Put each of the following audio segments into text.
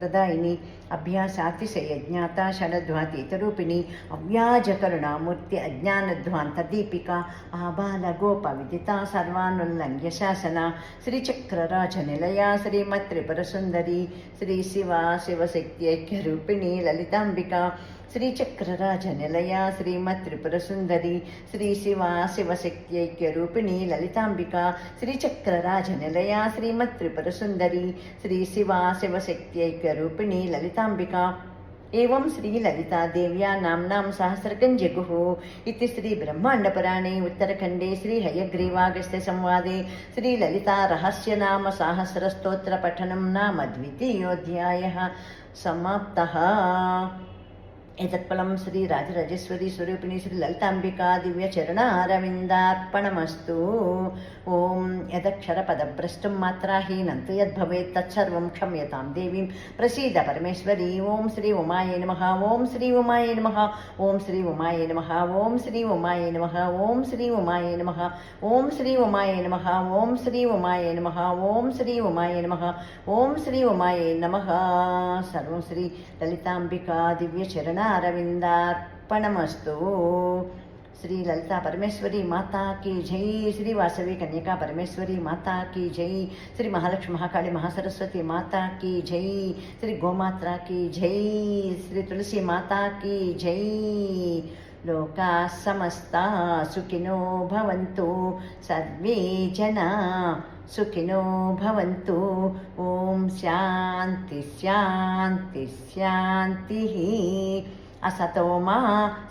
प्रदायिनी अभ्यासातिशयज्ञाता शरद्वातीतरूपिणी अव्याजकरुणामूर्ति अज्ञानध्वान्तदीपिका आबालगोपविदिता सर्वानुल्लङ्घ्य शासना श्रीचक्रराजनिलया श्रीमत्त्रिपुरसुन्दरी श्रीशिवा शिवशक्त्यैक्यरूपिणी ललिताम्बिका श्रीचक्रराजनिलया श्रीमत्त्रिपुरसुन्दरी श्रीशिवा शिवशक्त्यैक्यरूपिणी ललिताम्बिका श्रीचक्रराजनिलया श्रीमत्त्रिपुरसुन्दरी श्रीशिवा शिवशक्त्यैक्यरूपिणी ललिताम्बिका एवं श्रीललितादेव्या नाम्नां सहस्रकं जगुः इति श्रीब्रह्माण्डपुराणे उत्तरखण्डे श्रीहयग्रीवागस्त्यसंवादे श्रीललितारहस्यनामसहस्रस्तोत्रपठनं नाम द्वितीयोऽध्यायः समाप्तः। एतत्फलं श्रीराजराजेश्वरी स्वरूपिणी श्रीललिताम्बिका दिव्यचरणारविन्दार्पणमस्तु। ॐ यदक्षरपदभ्रष्टं मात्राहीनं तु यद्भवेत् तत्सर्वं क्षम्यतां देवीं प्रसीद परमेश्वरी। ॐ श्री उमायै नमः। ॐ श्री उमायै नमः। ॐ श्री उमायै नमः। ॐ श्री उमायै नमः। ॐ श्री उमायै नमः। ॐ श्री उमायै नमः। ॐ श्री उमायै नमः। ॐ श्री उमायै नमः। ॐ श्री उमायै नमः। सर्वं श्री ललिताम्बिका दिव्यचरणारविन्दार्पणमस्तु। श्री ललिता परमेश्वरी माता की जय। श्री वासवी कन्यका परमेश्वरी माता की जय। श्री महालक्ष्मी महाकाली महासरस्वती माता की जय। श्री गोमात्रा की जय। श्री तुलसी माता की जय। लोका समस्ता सुखिनो भवन्तु सर्वे जना सुखिनो भवन्तु। ओम शांति शांति शांतिः। असतो मा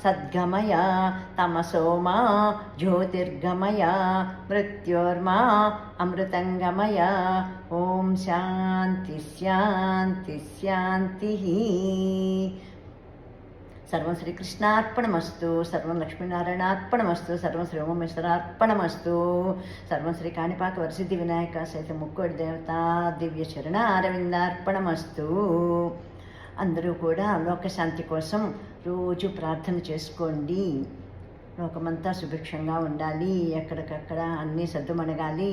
सद्गमय तमसो मा ज्योतिर्गमय मृत्योर्मा अमृतंगमय। ओम शांति शांति शांतिः। सर्वं श्रीकृष्णार्पणमस्तु। सर्वं लक्ष्मीनारायणार्पणमस्तु। सर्वं श्री उमेश्वरार्पणमस्तु। सर्वं श्री काणिपाक वरसिद्धिविनायक सहित मुक्कोడి దేవత దివ్య చరణ అరవిందార్పణమస్తు। అందరూ కూడా లోకశాంతి కోసం రోజు ప్రార్థన చేసుకోండి. లోకమంతా సుభిక్షంగా ఉండాలి, ఎక్కడికక్కడ అన్నీ సద్దుమణగాలి,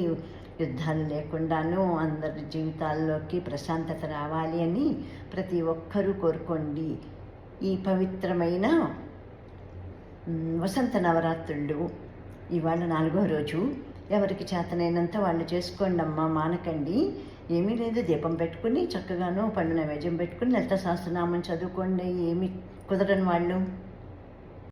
యుద్ధాలు లేకుండాను అందరి జీవితాల్లోకి ప్రశాంతత రావాలి అని ప్రతి ఒక్కరూ కోరుకోండి. ఈ పవిత్రమైన వసంత నవరాత్రులు ఇవాళ 4వ రోజు. ఎవరికి చేతనైనంత వాళ్ళు చేసుకోండి అమ్మా, మానకండి. ఏమీ లేదు, దీపం పెట్టుకుని చక్కగాను పండు నైవేద్యం పెట్టుకుని లలిత సహస్రనామం చదువుకోండి. ఏమి కుదరని వాళ్ళు